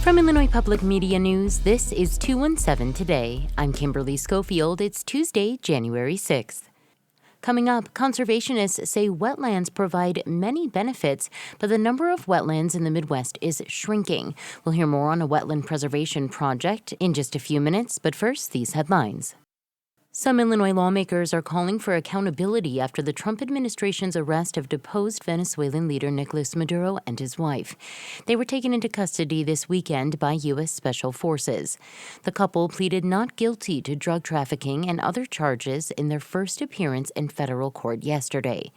From Illinois Public Media News, this is 217 Today. I'm Kimberly Schofield. It's Tuesday, January 6th. Coming up, conservationists say wetlands provide many benefits, but the number of wetlands in the Midwest is shrinking. We'll hear more on a wetland preservation project in just a few minutes, but first, these headlines. Some Illinois lawmakers are calling for accountability after the Trump administration's arrest of deposed Venezuelan leader Nicolas Maduro and his wife. They were taken into custody this weekend by U.S. Special Forces. The couple pleaded not guilty to drug trafficking and other charges in their first appearance in federal court yesterday.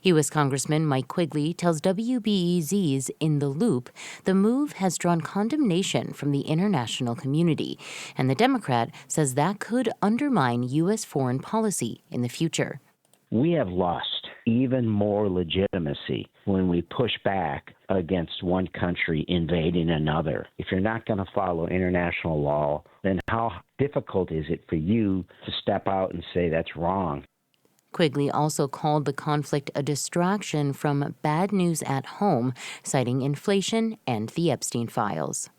U.S. Congressman Mike Quigley tells WBEZ's In the Loop the move has drawn condemnation from the international community, and the Democrat says that could undermine U.S. foreign policy in the future. We have lost even more legitimacy when we push back against one country invading another. If you're not going to follow international law, then how difficult is it for you to step out and say that's wrong? Quigley also called the conflict a distraction from bad news at home, citing inflation and the Epstein files.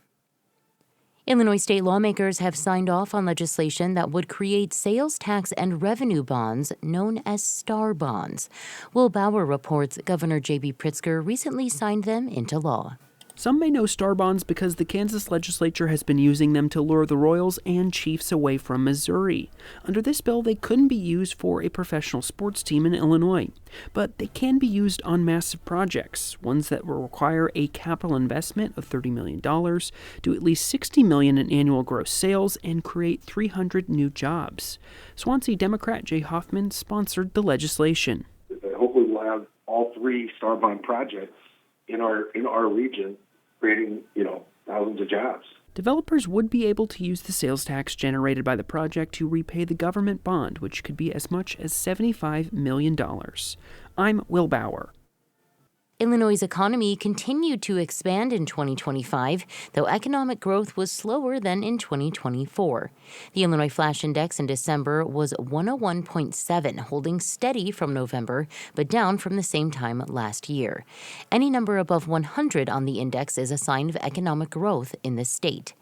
Illinois state lawmakers have signed off on legislation that would create sales tax and revenue bonds known as STAR bonds. Will Bauer reports Governor J.B. Pritzker recently signed them into law. Some may know STAR bonds because the Kansas legislature has been using them to lure the Royals and Chiefs away from Missouri. Under this bill, they couldn't be used for a professional sports team in Illinois, but they can be used on massive projects, ones that will require a capital investment of $30 million, do at least $60 million in annual gross sales, and create 300 new jobs. Swansea Democrat Jay Hoffman sponsored the legislation. Hopefully we'll have all three STAR bond projects in our region, creating, thousands of jobs. Developers would be able to use the sales tax generated by the project to repay the government bond, which could be as much as $75 million. I'm Will Bauer. Illinois' economy continued to expand in 2025, though economic growth was slower than in 2024. The Illinois Flash Index in December was 101.7, holding steady from November, but down from the same time last year. Any number above 100 on the index is a sign of economic growth in the state.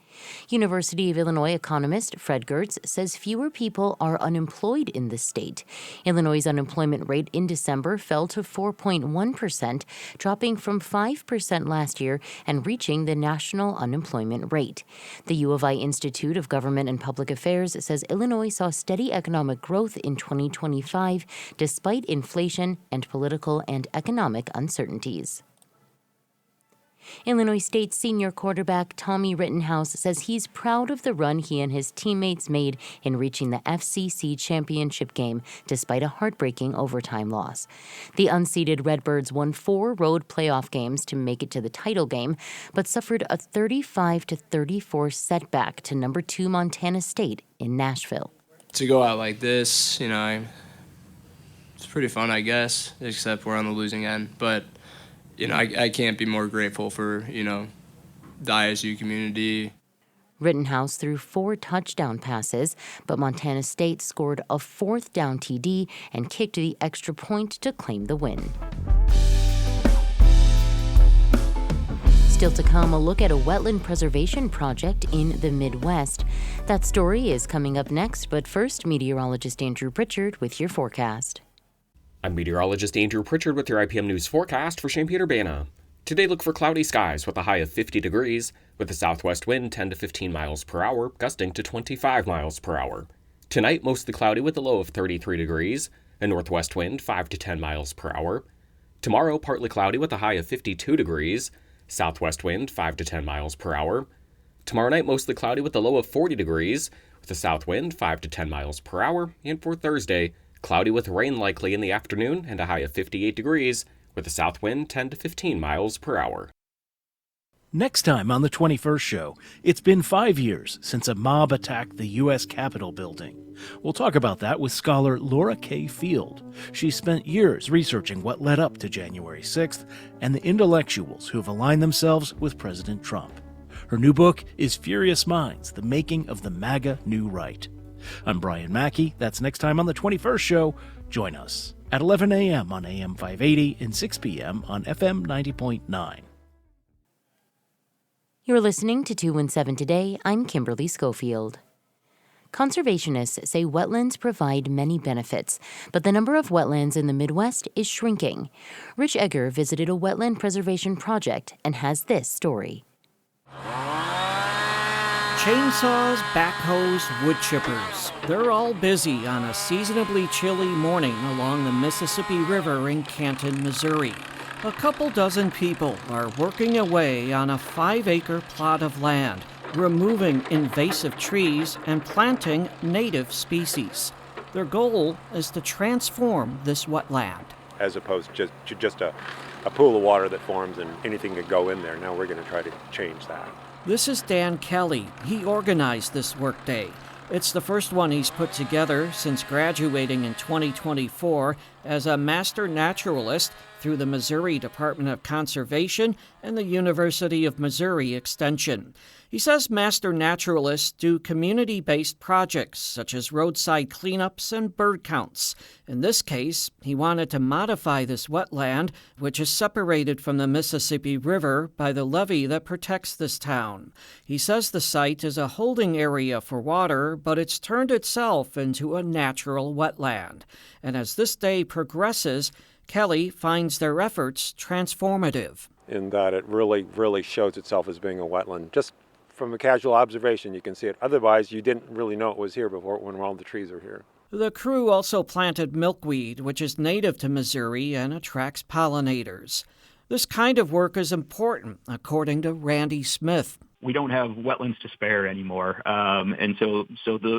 University of Illinois economist Fred Gertz says fewer people are unemployed in the state. Illinois' unemployment rate in December fell to 4.1%, dropping from 5% last year and reaching the national unemployment rate. The U of I Institute of Government and Public Affairs says Illinois saw steady economic growth in 2025 despite inflation and political and economic uncertainties. Illinois State senior quarterback Tommy Rittenhouse says he's proud of the run he and his teammates made in reaching the FCC championship game despite a heartbreaking overtime loss. The unseeded Redbirds won 4 road playoff games to make it to the title game, but suffered a 35-34 setback to number 2 Montana State in Nashville. To go out like this, it's pretty fun, I guess, except we're on the losing end, but I can't be more grateful for, the ISU community. Rittenhouse threw 4 touchdown passes, but Montana State scored a 4th down TD and kicked the extra point to claim the win. Still to come, a look at a wetland preservation project in the Midwest. That story is coming up next, but first, meteorologist Andrew Pritchard with your forecast. I'm meteorologist Andrew Pritchard with your IPM News forecast for Champaign-Urbana. Today, look for cloudy skies with a high of 50 degrees, with a southwest wind 10 to 15 miles per hour, gusting to 25 miles per hour. Tonight, mostly cloudy with a low of 33 degrees, a northwest wind 5 to 10 miles per hour. Tomorrow, partly cloudy with a high of 52 degrees, southwest wind 5 to 10 miles per hour. Tomorrow night, mostly cloudy with a low of 40 degrees, with a south wind 5 to 10 miles per hour. And for Thursday, cloudy with rain likely in the afternoon and a high of 58 degrees, with a south wind 10 to 15 miles per hour. Next time on the 21st Show, it's been 5 years since a mob attacked the U.S. Capitol building. We'll talk about that with scholar Laura K. Field. She spent years researching what led up to January 6th and the intellectuals who have aligned themselves with President Trump. Her new book is Furious Minds, The Making of the MAGA New Right. I'm Brian Mackey. That's next time on the 21st Show. Join us at 11 a.m. on AM 580 and 6 p.m. on FM 90.9. You're listening to 217 Today. I'm Kimberly Schofield. Conservationists say wetlands provide many benefits, but the number of wetlands in the Midwest is shrinking. Rich Egger visited a wetland preservation project and has this story. Chainsaws, backhoes, wood chippers. They're all busy on a seasonably chilly morning along the Mississippi River in Canton, Missouri. A couple dozen people are working away on a 5-acre plot of land, removing invasive trees and planting native species. Their goal is to transform this wetland. As opposed to just a pool of water that forms and anything could go in there. Now we're going to try to change that. This is Dan Kelly. He organized this workday. It's the first one he's put together since graduating in 2024 as a master naturalist through the Missouri Department of Conservation and the University of Missouri Extension. He says master naturalists do community-based projects such as roadside cleanups and bird counts. In this case, he wanted to modify this wetland, which is separated from the Mississippi River by the levee that protects this town. He says the site is a holding area for water, but it's turned itself into a natural wetland. And as this day progresses, Kelly finds their efforts transformative. In that it really shows itself as being a wetland. Just from a casual observation, you can see it. Otherwise, you didn't really know it was here before when all the trees are here. The crew also planted milkweed, which is native to Missouri and attracts pollinators. This kind of work is important, according to Randy Smith. We don't have wetlands to spare anymore, and so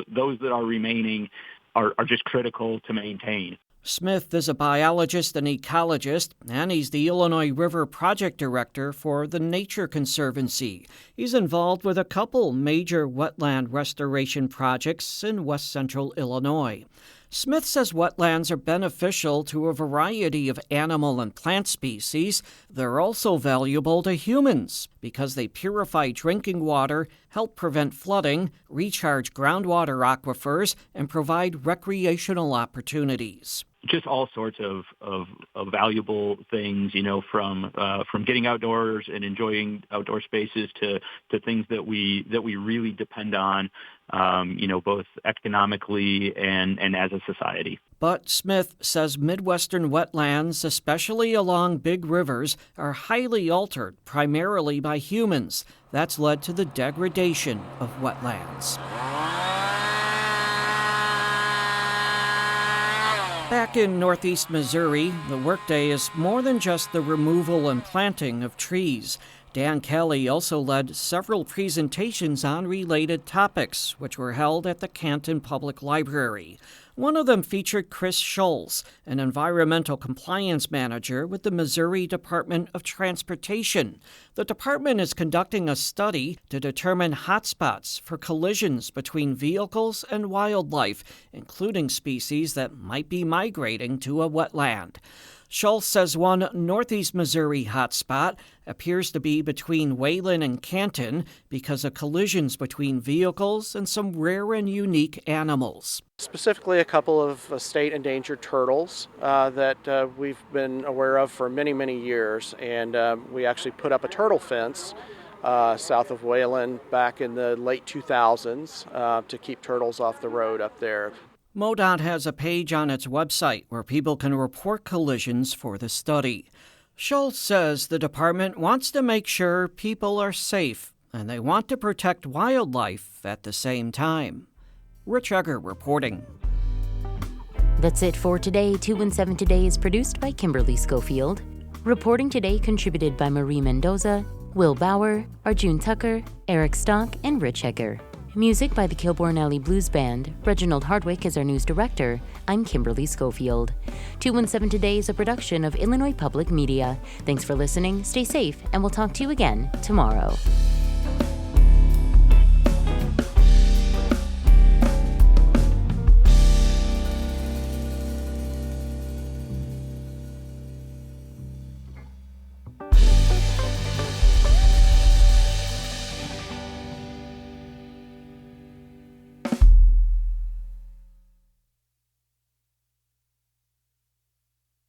those that are remaining are just critical to maintain. Smith is a biologist and ecologist, and he's the Illinois River Project Director for the Nature Conservancy. He's involved with a couple major wetland restoration projects in west central Illinois. Smith says wetlands are beneficial to a variety of animal and plant species. They're also valuable to humans because they purify drinking water, help prevent flooding, recharge groundwater aquifers, and provide recreational opportunities. Just all sorts of valuable things, from getting outdoors and enjoying outdoor spaces to things that we really depend on, both economically and as a society. But Smith says Midwestern wetlands, especially along big rivers, are highly altered, primarily by humans. That's led to the degradation of wetlands. Back in northeast Missouri, the workday is more than just the removal and planting of trees. Dan Kelly also led several presentations on related topics, which were held at the Canton Public Library. One of them featured Chris Schulz, an environmental compliance manager with the Missouri Department of Transportation. The department is conducting a study to determine hotspots for collisions between vehicles and wildlife, including species that might be migrating to a wetland. Schultz says one northeast Missouri hotspot appears to be between Wayland and Canton because of collisions between vehicles and some rare and unique animals. Specifically, a couple of state endangered turtles that we've been aware of for many, many years. And we actually put up a turtle fence south of Wayland back in the late 2000s to keep turtles off the road up there. MoDOT has a page on its website where people can report collisions for the study. Schultz says the department wants to make sure people are safe, and they want to protect wildlife at the same time. Rich Egger reporting. That's it for today. 217 Today is produced by Kimberly Schofield. Reporting today contributed by Marie Mendoza, Will Bauer, Arjun Tucker, Eric Stock, and Rich Egger. Music by the Kilbourne Alley Blues Band. Reginald Hardwick is our news director. I'm Kimberly Schofield. 217 Today is a production of Illinois Public Media. Thanks for listening, stay safe, and we'll talk to you again tomorrow.